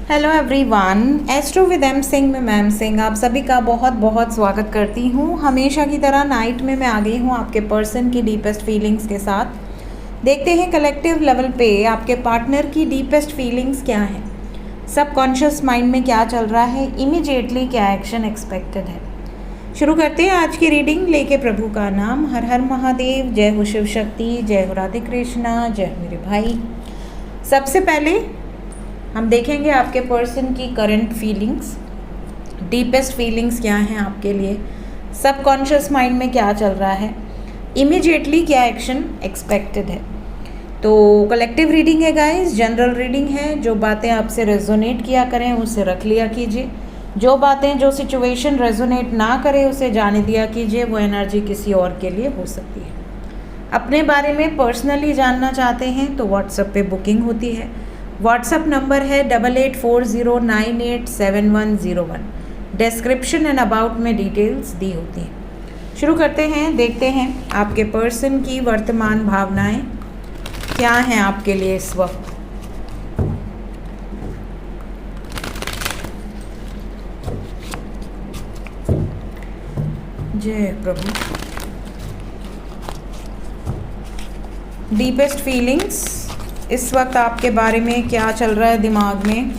Hello everyone, astro with M Singh में ma'am Singh आप सभी का बहुत बहुत स्वागत करती हूँ। हमेशा की तरह नाइट में मैं आ गई हूँ आपके पर्सन की डीपेस्ट फीलिंग्स के साथ। देखते हैं कलेक्टिव लेवल पे आपके पार्टनर की डीपेस्ट फीलिंग्स क्या हैं, सबकॉन्शियस माइंड में क्या चल रहा है, इमीडिएटली क्या एक्शन एक्सपेक्टेड है। शुरू करते हैं आज की रीडिंग लेके प्रभु का नाम। हर हर महादेव, जय हो शिव शक्ति, जय हो राधे कृष्णा, जय हो मेरे भाई। सबसे पहले हम देखेंगे आपके पर्सन की करंट फीलिंग्स, डीपेस्ट फीलिंग्स क्या हैं आपके लिए, सबकॉन्शियस माइंड में क्या चल रहा है, इमीडिएटली क्या एक्शन एक्सपेक्टेड है। तो कलेक्टिव रीडिंग है गाइस, जनरल रीडिंग है। जो बातें आपसे रेजोनेट किया करें उसे रख लिया कीजिए, जो बातें जो सिचुएशन रेजोनेट ना करे उसे जाने दिया कीजिए। वो एनर्जी किसी और के लिए हो सकती है। अपने बारे में पर्सनली जानना चाहते हैं तो व्हाट्सएप पे बुकिंग होती है। व्हाट्सएप नंबर है 8840987101। डिस्क्रिप्शन एंड अबाउट में डिटेल्स दी होती हैं। शुरू करते हैं, देखते हैं आपके पर्सन की वर्तमान भावनाएं क्या हैं आपके लिए इस वक्त। जय प्रभु। डीपेस्ट फीलिंग्स इस वक्त आपके बारे में क्या चल रहा है, दिमाग में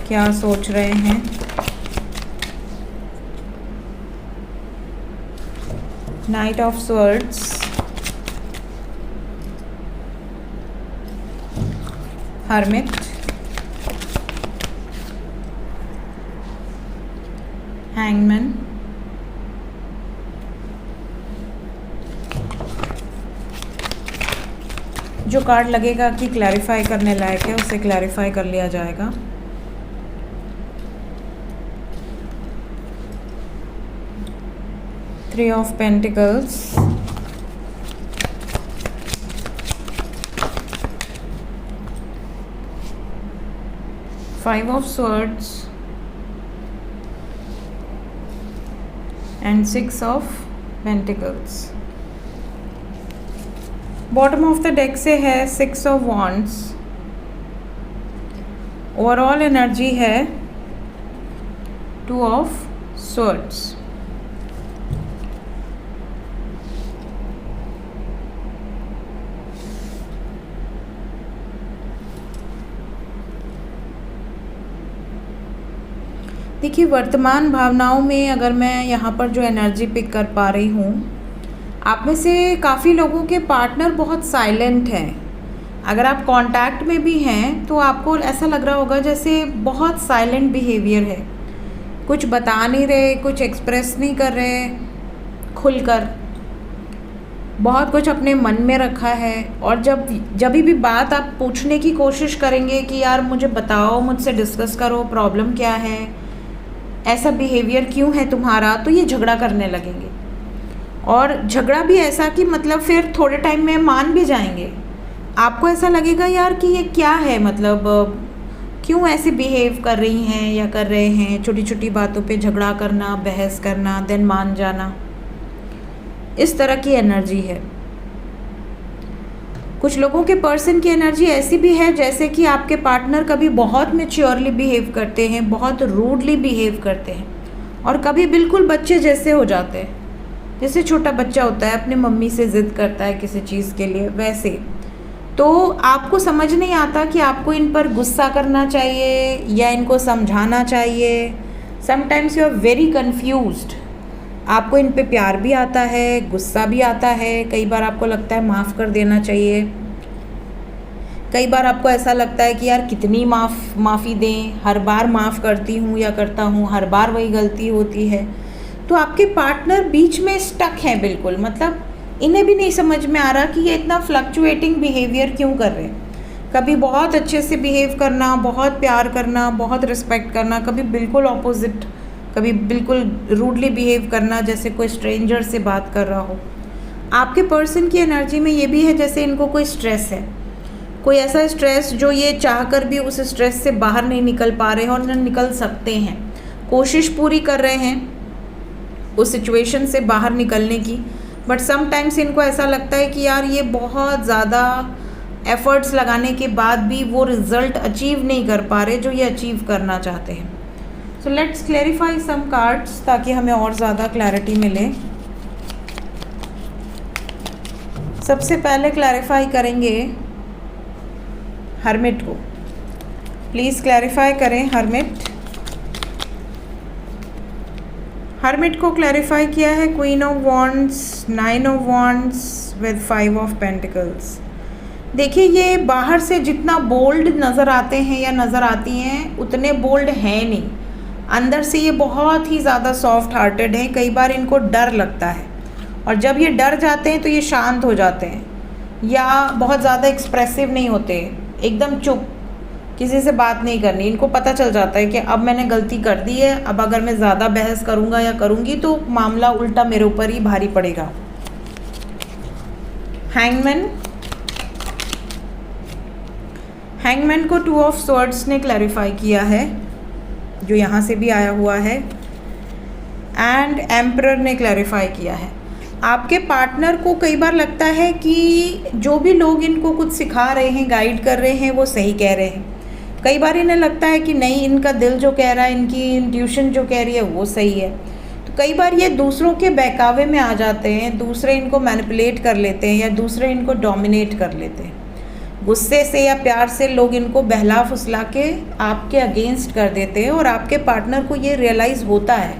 क्या सोच रहे हैं। Night of swords, hermit, hangman, जो कार्ड लगेगा कि क्लैरिफाई करने लायक है उसे क्लैरिफाई कर लिया जाएगा। Three of pentacles, five of swords and six of pentacles. Bottom of the deck से है six of wands. Overall energy है टू ऑफ स्वर्ड्स। देखिए, वर्तमान भावनाओं में अगर मैं यहाँ पर जो एनर्जी पिक कर पा रही हूँ, आप में से काफ़ी लोगों के पार्टनर बहुत साइलेंट हैं। अगर आप कांटेक्ट में भी हैं तो आपको ऐसा लग रहा होगा जैसे बहुत साइलेंट बिहेवियर है, कुछ बता नहीं रहे, कुछ एक्सप्रेस नहीं कर रहे खुलकर, बहुत कुछ अपने मन में रखा है। और जब भी बात आप पूछने की कोशिश करेंगे कि यार मुझे बताओ, मुझसे डिस्कस करो, प्रॉब्लम क्या है, ऐसा बिहेवियर क्यों है तुम्हारा, तो ये झगड़ा करने लगेंगे। और झगड़ा भी ऐसा कि मतलब फिर थोड़े टाइम में मान भी जाएंगे। आपको ऐसा लगेगा यार कि ये क्या है, मतलब क्यों ऐसे बिहेव कर रही हैं या कर रहे हैं। छोटी छोटी बातों पे झगड़ा करना, बहस करना, देन मान जाना, इस तरह की एनर्जी है। कुछ लोगों के पर्सन की एनर्जी ऐसी भी है जैसे कि आपके पार्टनर कभी बहुत मैच्योरली बिहेव करते हैं, बहुत रूडली बिहेव करते हैं, और कभी बिल्कुल बच्चे जैसे हो जाते हैं। जैसे छोटा बच्चा होता है, अपने मम्मी से ज़िद करता है किसी चीज़ के लिए, वैसे। तो आपको समझ नहीं आता कि आपको इन पर गुस्सा करना चाहिए या इनको समझाना चाहिए। Sometimes you are very confused. आपको इन पे प्यार भी आता है, गुस्सा भी आता है। कई बार आपको लगता है माफ़ कर देना चाहिए। कई बार आपको ऐसा लगता है कि यार कितनी माफ़ी दें, हर बार माफ़ करती हूँ या करता हूँ, हर बार वही गलती होती है। तो आपके पार्टनर बीच में स्टक हैं बिल्कुल, मतलब इन्हें भी नहीं समझ में आ रहा कि ये इतना फ्लक्चुएटिंग बिहेवियर क्यों कर रहे हैं। कभी बहुत अच्छे से बिहेव करना, बहुत प्यार करना, बहुत रिस्पेक्ट करना, कभी बिल्कुल ऑपोजिट, कभी बिल्कुल रूडली बिहेव करना, जैसे कोई स्ट्रेंजर से बात कर रहा हो। आपके पर्सन की एनर्जी में ये भी है जैसे इनको कोई स्ट्रेस है, कोई ऐसा स्ट्रेस जो ये चाहकर भी उस स्ट्रेस से बाहर नहीं निकल पा रहे हैं और न निकल सकते हैं। कोशिश पूरी कर रहे हैं उस सिचुएशन से बाहर निकलने की, बट समटाइम्स इनको ऐसा लगता है कि यार ये बहुत ज़्यादा एफर्ट्स लगाने के बाद भी वो रिजल्ट अचीव नहीं कर पा रहे जो ये अचीव करना चाहते हैं। So let's clarify some cards ताकि हमें और ज़्यादा क्लैरिटी मिले। सबसे पहले क्लैरिफाई करेंगे हर्मिट को। प्लीज़ क्लैरिफाई करें हर्मिट को क्लैरिफाई किया है queen of wands, 9 of wands with 5 of pentacles. देखिए, ये बाहर से जितना बोल्ड नज़र आते हैं या नज़र आती हैं उतने बोल्ड हैं नहीं। अंदर से ये बहुत ही ज़्यादा सॉफ्ट हार्टेड हैं। कई बार इनको डर लगता है और जब ये डर जाते हैं तो ये शांत हो जाते हैं या बहुत ज़्यादा एक्सप्रेसिव नहीं होते, एकदम चुप, किसी से बात नहीं करनी। इनको पता चल जाता है कि अब मैंने गलती कर दी है, अब अगर मैं ज़्यादा बहस करूँगा या करूँगी तो मामला उल्टा मेरे ऊपर ही भारी पड़ेगा। हैंगमैन को 2 ऑफ स्वॉर्ड्स ने क्लैरिफाई किया है, जो यहाँ से भी आया हुआ है, एंड एम्परर ने क्लैरिफाई किया है। आपके पार्टनर को कई बार लगता है कि जो भी लोग इनको कुछ सिखा रहे हैं, गाइड कर रहे हैं, वो सही कह रहे हैं। कई बार इन्हें लगता है कि नहीं, इनका दिल जो कह रहा है, इनकी इंट्यूशन जो कह रही है वो सही है। तो कई बार ये दूसरों के बहकावे में आ जाते हैं, दूसरे इनको मैनिपुलेट कर लेते हैं या दूसरे इनको डोमिनेट कर लेते हैं। गुस्से से या प्यार से लोग इनको बहला फुसला के आपके अगेंस्ट कर देते हैं और आपके पार्टनर को ये रियलाइज़ होता है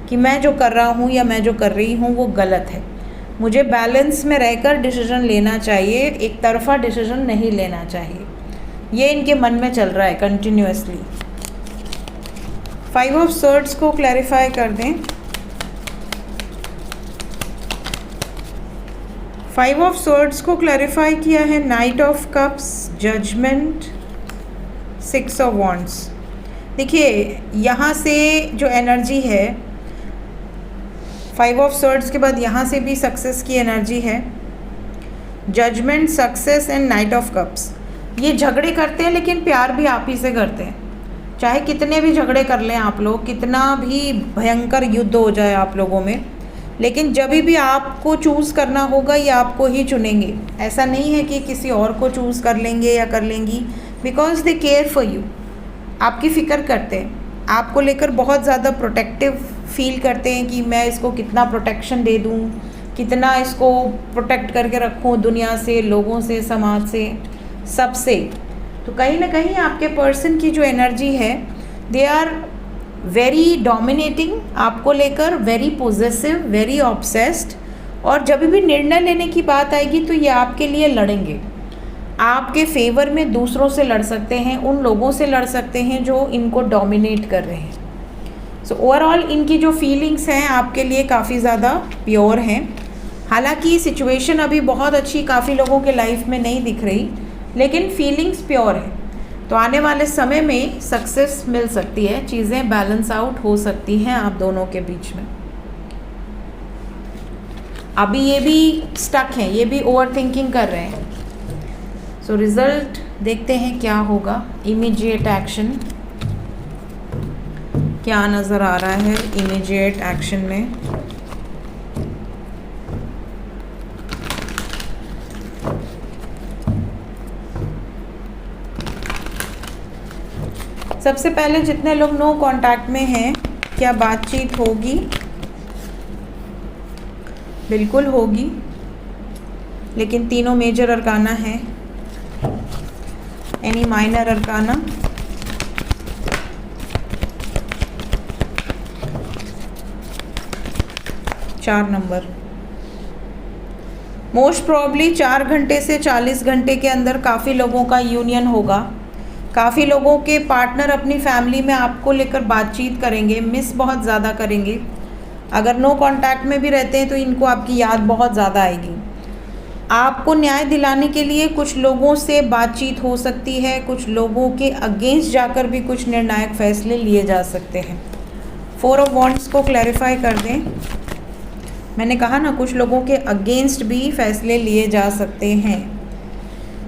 कि मैं जो कर रहा हूँ या मैं जो कर रही हूँ वो गलत है। मुझे बैलेंस में रहकर डिसीजन लेना चाहिए, एक तरफा डिसीजन नहीं लेना चाहिए। ये इनके मन में चल रहा है कंटिन्यूअसली। 5 ऑफ स्वॉर्ड्स को क्लैरिफाई कर दें। 5 ऑफ स्वॉर्ड्स को क्लैरिफाई किया है knight of cups, judgement, 6 of wands. देखिए, यहाँ से जो एनर्जी है 5 ऑफ स्वॉर्ड्स के बाद यहाँ से भी सक्सेस की एनर्जी है, judgement, success and knight of cups. ये झगड़े करते हैं लेकिन प्यार भी आप ही से करते हैं। चाहे कितने भी झगड़े कर लें आप लोग, कितना भी भयंकर युद्ध हो जाए आप लोगों में, लेकिन जब भी आपको चूज़ करना होगा ये आपको ही चुनेंगे। ऐसा नहीं है कि किसी और को चूज़ कर लेंगे या कर लेंगी, because they care for you. आपकी फ़िक्र करते हैं, आपको लेकर बहुत ज़्यादा प्रोटेक्टिव फील करते हैं कि मैं इसको कितना प्रोटेक्शन दे दूँ, कितना इसको प्रोटेक्ट करके रखूँ दुनिया से, लोगों से, समाज से, सबसे। तो कहीं ना कहीं आपके पर्सन की जो एनर्जी है, दे आर वेरी डोमिनेटिंग आपको लेकर, वेरी पोजेसिव, वेरी ऑब्सेस्ड। और जब भी निर्णय लेने की बात आएगी तो ये आपके लिए लड़ेंगे, आपके फेवर में दूसरों से लड़ सकते हैं, उन लोगों से लड़ सकते हैं जो इनको डोमिनेट कर रहे हैं। सो ओवरऑल इनकी जो फीलिंग्स हैं आपके लिए काफ़ी ज़्यादा प्योर हैं। हालांकि सिचुएशन अभी बहुत अच्छी काफ़ी लोगों के लाइफ में नहीं दिख रही, लेकिन फीलिंग्स प्योर है। तो आने वाले समय में सक्सेस मिल सकती है, चीज़ें बैलेंस आउट हो सकती हैं आप दोनों के बीच में। अभी ये भी स्टक हैं, ये भी ओवर थिंकिंग कर रहे हैं। सो रिज़ल्ट देखते हैं क्या होगा। इमीडिएट एक्शन क्या नज़र आ रहा है इमीडिएट एक्शन में। सबसे पहले जितने लोग नो कांटेक्ट में हैं, क्या बातचीत होगी? बिल्कुल होगी, लेकिन तीनों मेजर अरकाना हैं। Any minor arcana? चार नंबर। मोस्ट प्रॉब्ली 4 घंटे से 40 घंटे के अंदर काफ़ी लोगों का यूनियन होगा। काफ़ी लोगों के पार्टनर अपनी फैमिली में आपको लेकर बातचीत करेंगे, मिस बहुत ज़्यादा करेंगे। अगर नो कांटेक्ट में भी रहते हैं तो इनको आपकी याद बहुत ज़्यादा आएगी। आपको न्याय दिलाने के लिए कुछ लोगों से बातचीत हो सकती है, कुछ लोगों के अगेंस्ट जाकर भी कुछ निर्णायक फैसले लिए जा सकते हैं। 4 ऑफ वॉन्ड्स को क्लैरिफाई कर दें। मैंने कहा ना, कुछ लोगों के अगेंस्ट भी फैसले लिए जा सकते हैं।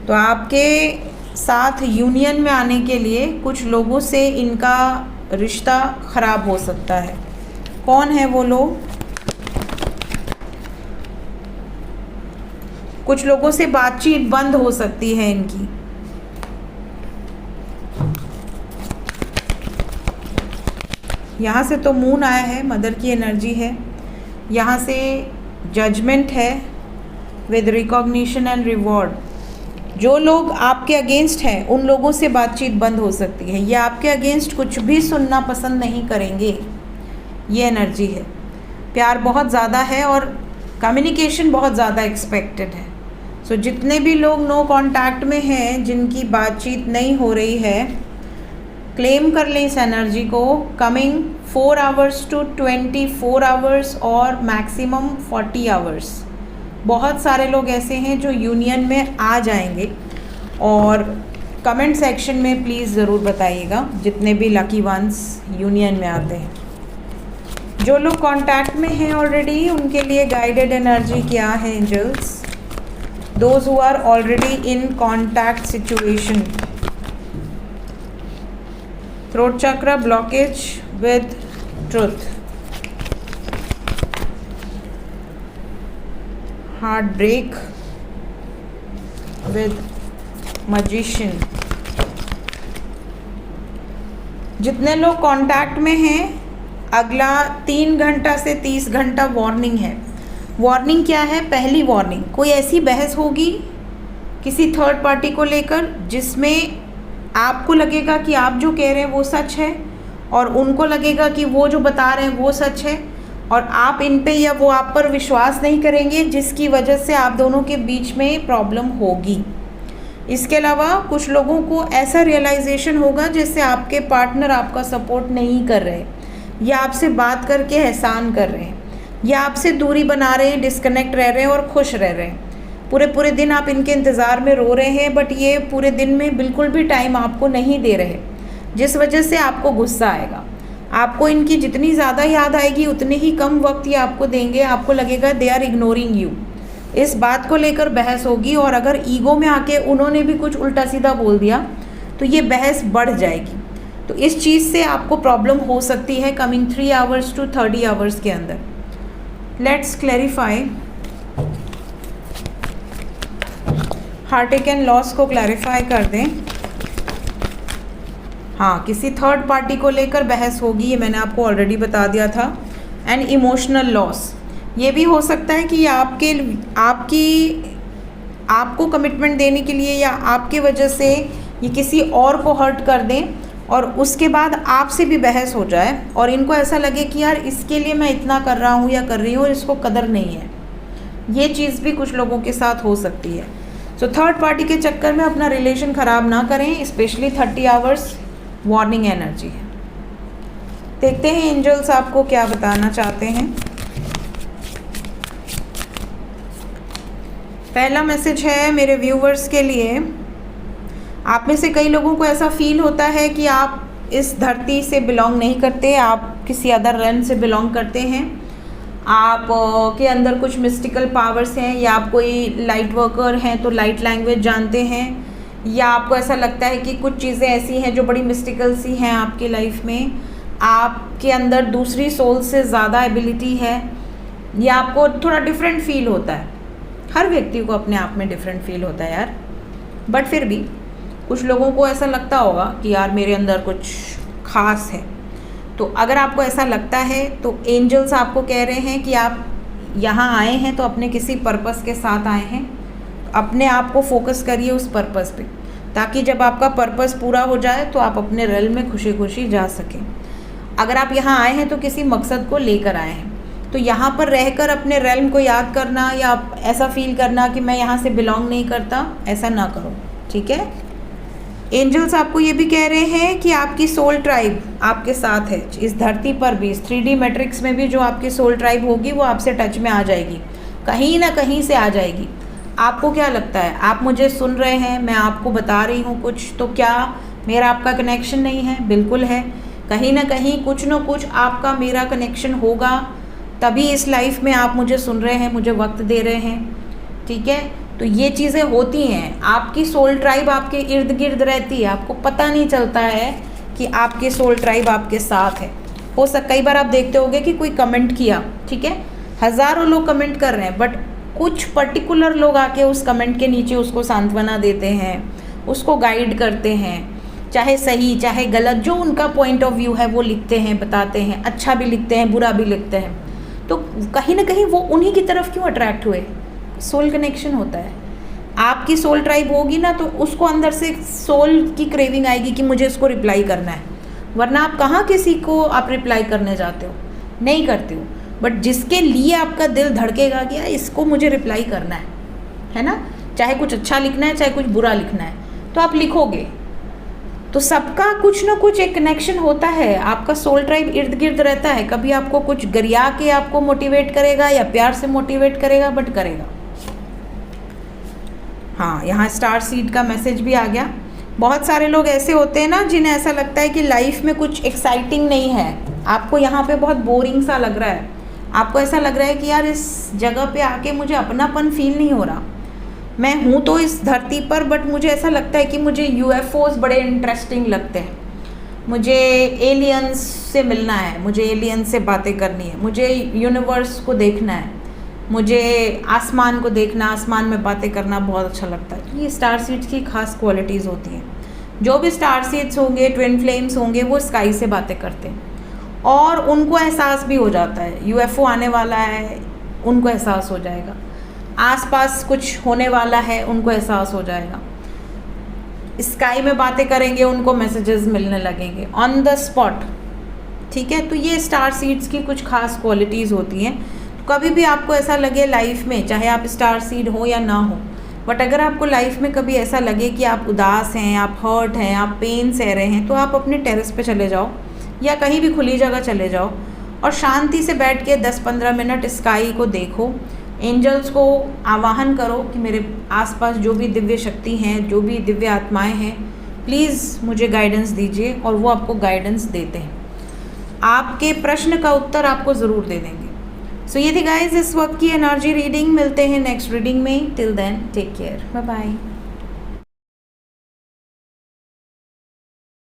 तो आपके साथ यूनियन में आने के लिए कुछ लोगों से इनका रिश्ता ख़राब हो सकता है। कौन है वो लोग? कुछ लोगों से बातचीत बंद हो सकती है इनकी। यहाँ से तो मून आया है, मदर की एनर्जी है। यहाँ से जजमेंट है विद रिकॉग्निशन एंड रिवॉर्ड। जो लोग आपके अगेंस्ट हैं उन लोगों से बातचीत बंद हो सकती है। ये आपके अगेंस्ट कुछ भी सुनना पसंद नहीं करेंगे, ये एनर्जी है। प्यार बहुत ज़्यादा है और कम्युनिकेशन बहुत ज़्यादा एक्सपेक्टेड है। सो जितने भी लोग नो कांटेक्ट में हैं, जिनकी बातचीत नहीं हो रही है, क्लेम कर लें इस एनर्जी को। कमिंग 4 आवर्स टू 24 आवर्स और मैक्सिमम 40 आवर्स। बहुत सारे लोग ऐसे हैं जो यूनियन में आ जाएंगे। और कमेंट सेक्शन में प्लीज़ ज़रूर बताइएगा जितने भी लकी वंस यूनियन में आते हैं। जो लोग कांटेक्ट में हैं ऑलरेडी, उनके लिए गाइडेड एनर्जी क्या है angels? Those who are already in contact situation. Throat chakra blockage with truth, heartbreak with magician. जितने लोग कांटेक्ट में हैं, अगला 3 घंटा से 30 घंटा वार्निंग है। वार्निंग क्या है? पहली वार्निंग, कोई ऐसी बहस होगी किसी थर्ड पार्टी को लेकर जिसमें आपको लगेगा कि आप जो कह रहे हैं वो सच है और उनको लगेगा कि वो जो बता रहे हैं वो सच है, और आप इन पे या वो आप पर विश्वास नहीं करेंगे, जिसकी वजह से आप दोनों के बीच में प्रॉब्लम होगी। इसके अलावा कुछ लोगों को ऐसा रियलाइजेशन होगा जैसे आपके पार्टनर आपका सपोर्ट नहीं कर रहे, या आपसे बात करके एहसान कर रहे हैं, या आपसे दूरी बना रहे हैं, डिस्कनेक्ट रह रहे हैं और खुश रह रहे हैं। पूरे पूरे दिन आप इनके इंतज़ार में रो रहे हैं, बट ये पूरे दिन में बिल्कुल भी टाइम आपको नहीं दे रहे, जिस वजह से आपको गुस्सा आएगा। आपको इनकी जितनी ज़्यादा याद आएगी उतने ही कम वक्त ये आपको देंगे। आपको लगेगा दे आर इग्नोरिंग यू। इस बात को लेकर बहस होगी, और अगर ईगो में आके उन्होंने भी कुछ उल्टा सीधा बोल दिया तो ये बहस बढ़ जाएगी। तो इस चीज़ से आपको प्रॉब्लम हो सकती है कमिंग 3 आवर्स टू 30 आवर्स के अंदर। Let's clarify, Heartect and loss को क्लैरिफाई कर दें। हाँ, किसी थर्ड पार्टी को लेकर बहस होगी, ये मैंने आपको ऑलरेडी बता दिया था। एंड इमोशनल लॉस, ये भी हो सकता है कि आपको कमिटमेंट देने के लिए या आपके वजह से ये किसी और को हर्ट कर दें, और उसके बाद आपसे भी बहस हो जाए और इनको ऐसा लगे कि यार इसके लिए मैं इतना कर रहा हूँ या कर रही हूँ और इसको कदर नहीं है। ये चीज़ भी कुछ लोगों के साथ हो सकती है। सो थर्ड पार्टी के चक्कर में अपना रिलेशन ख़राब ना करें, स्पेशली 30 आवर्स वार्निंग एनर्जी है। देखते हैं एंजल्स आपको क्या बताना चाहते हैं। पहला मैसेज है मेरे व्यूवर्स के लिए। आप में से कई लोगों को ऐसा फील होता है कि आप इस धरती से बिलोंग नहीं करते, आप किसी अदर रेल्म से बिलोंग करते हैं। आप के अंदर कुछ मिस्टिकल पावर्स हैं, या आप कोई लाइट वर्कर हैं तो लाइट लैंग्वेज जानते हैं, या आपको ऐसा लगता है कि कुछ चीज़ें ऐसी हैं जो बड़ी मिस्टिकल सी हैं आपकी लाइफ में। आपके अंदर दूसरी सोल से ज़्यादा एबिलिटी है, या आपको थोड़ा डिफरेंट फील होता है। हर व्यक्ति को अपने आप में डिफरेंट फील होता है यार, बट फिर भी कुछ लोगों को ऐसा लगता होगा कि यार मेरे अंदर कुछ ख़ास है। तो अगर आपको ऐसा लगता है तो एंजल्स आपको कह रहे हैं कि आप यहाँ आए हैं तो अपने किसी पर्पस के साथ आए हैं। अपने आप को फोकस करिए उस पर्पस पे, ताकि जब आपका पर्पस पूरा हो जाए तो आप अपने रेल्म में खुशी खुशी जा सकें। अगर आप यहाँ आए हैं तो किसी मकसद को लेकर आए हैं, तो यहाँ पर रहकर अपने रेल्म को याद करना या ऐसा फील करना कि मैं यहाँ से बिलोंग नहीं करता, ऐसा ना करो, ठीक है। एंजल्स आपको ये भी कह रहे हैं कि आपकी सोल ट्राइब आपके साथ है इस धरती पर भी, इस 3D मैट्रिक्स में भी। जो आपकी सोल ट्राइब होगी वो आपसे टच में आ जाएगी, कहीं ना कहीं से आ जाएगी। आपको क्या लगता है, आप मुझे सुन रहे हैं, मैं आपको बता रही हूँ कुछ, तो क्या मेरा आपका कनेक्शन नहीं है? बिल्कुल है। कहीं ना कहीं कुछ ना कुछ आपका मेरा कनेक्शन होगा, तभी इस लाइफ में आप मुझे सुन रहे हैं, मुझे वक्त दे रहे हैं, ठीक है। तो ये चीज़ें होती हैं। आपकी सोल ट्राइब आपके इर्द गिर्द रहती है, आपको पता नहीं चलता है कि आपकी सोल ट्राइब आपके साथ है। कई बार आप देखते होंगे कि कोई कमेंट किया, ठीक है, हज़ारों लोग कमेंट कर रहे हैं, बट कुछ पर्टिकुलर लोग आके उस कमेंट के नीचे उसको सांत्वना देते हैं, उसको गाइड करते हैं, चाहे सही चाहे गलत, जो उनका पॉइंट ऑफ व्यू है वो लिखते हैं, बताते हैं, अच्छा भी लिखते हैं, बुरा भी लिखते हैं। तो कहीं ना कहीं वो उन्हीं की तरफ क्यों अट्रैक्ट हुए? सोल कनेक्शन होता है। आपकी सोल ट्राइब होगी ना तो उसको अंदर से सोल की क्रेविंग आएगी कि मुझे इसको रिप्लाई करना है, वरना आप कहाँ किसी को आप रिप्लाई करने जाते हो, नहीं करते हो। बट जिसके लिए आपका दिल धड़केगा कि यार इसको मुझे रिप्लाई करना है ना, चाहे कुछ अच्छा लिखना है चाहे कुछ बुरा लिखना है, तो आप लिखोगे। तो सबका कुछ ना कुछ एक कनेक्शन होता है। आपका सोल ट्राइब इर्द गिर्द रहता है, कभी आपको कुछ गरिया के आपको मोटिवेट करेगा या प्यार से मोटिवेट करेगा, बट करेगा। हाँ, यहाँ स्टार सीड का मैसेज भी आ गया। बहुत सारे लोग ऐसे होते हैं ना जिन्हें ऐसा लगता है कि लाइफ में कुछ एक्साइटिंग नहीं है, आपको यहाँ पे बहुत बोरिंग सा लग रहा है, आपको ऐसा लग रहा है कि यार इस जगह पे आके मुझे अपनापन फील नहीं हो रहा, मैं हूँ तो इस धरती पर बट मुझे ऐसा लगता है कि मुझे यूएफओज बड़े इंटरेस्टिंग लगते हैं, मुझे एलियंस से मिलना है, मुझे एलियंस से बातें करनी है, मुझे यूनिवर्स को देखना है, मुझे आसमान को देखना, आसमान में बातें करना बहुत अच्छा लगता है। ये स्टार सीड्स की खास क्वालिटीज़ होती हैं। जो भी स्टार सीड्स होंगे, ट्विन फ्लेम्स होंगे, वो स्काई से बातें करते हैं और उनको एहसास भी हो जाता है यूएफओ आने वाला है, उनको एहसास हो जाएगा, आसपास कुछ होने वाला है, उनको एहसास हो जाएगा। स्काई में बातें करेंगे, उनको मैसेजेस मिलने लगेंगे ऑन द स्पॉट। ठीक है, तो ये स्टार सीड्स की कुछ खास क्वालिटीज़ होती हैं। तो कभी भी आपको ऐसा लगे लाइफ में, चाहे आप स्टार सीड हो या ना हो, बट अगर आपको लाइफ में कभी ऐसा लगे कि आप उदास हैं, आप हर्ट हैं, आप पेन सह रहे हैं, तो आप अपने टेरेस पे चले जाओ या कहीं भी खुली जगह चले जाओ और शांति से बैठ के 10-15 मिनट स्काई को देखो, एंजल्स को आवाहन करो कि मेरे आसपास जो भी दिव्य शक्ति हैं, जो भी दिव्य आत्माएं हैं, प्लीज़ मुझे गाइडेंस दीजिए, और वो आपको गाइडेंस देते हैं। आपके प्रश्न का उत्तर आपको ज़रूर दे देंगे। सो ये थी गाइस इस वक्त की एनर्जी रीडिंग। मिलते हैं नेक्स्ट रीडिंग में। Till then take care, bye bye.